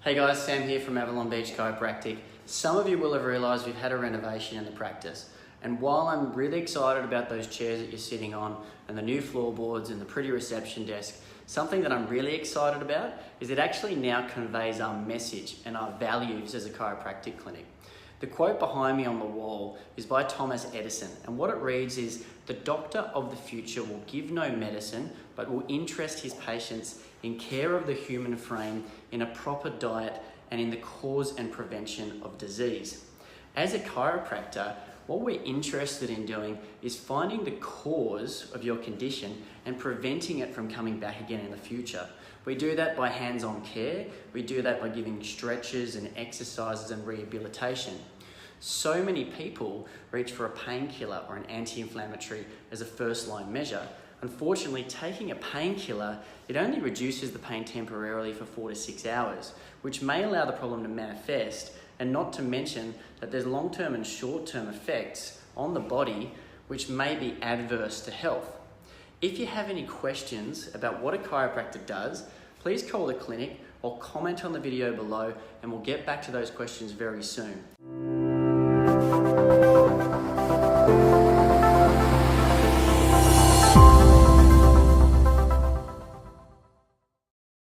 Hey guys, Sam here from Avalon Beach Chiropractic. Some of you will have realised we've had a renovation in the practice, and while I'm really excited about those chairs that you're sitting on and the new floorboards and the pretty reception desk, something that I'm really excited about is it actually now conveys our message and our values as a chiropractic clinic. The quote behind me on the wall is by Thomas Edison, and what it reads is, "The doctor of the future will give no medicine, but will interest his patients in care of the human frame, in a proper diet, and in the cause and prevention of disease." As a chiropractor, what we're interested in doing is finding the cause of your condition and preventing it from coming back again in the future. We do that by hands-on care. We do that by giving stretches and exercises and rehabilitation. So many people reach for a painkiller or an anti-inflammatory as a first-line measure. Unfortunately, taking a painkiller, it only reduces the pain temporarily for 4 to 6 hours, which may allow the problem to manifest, and not to mention that there's long-term and short-term effects on the body which may be adverse to health. If you have any questions about what a chiropractor does, please call the clinic or comment on the video below, and we'll get back to those questions very soon.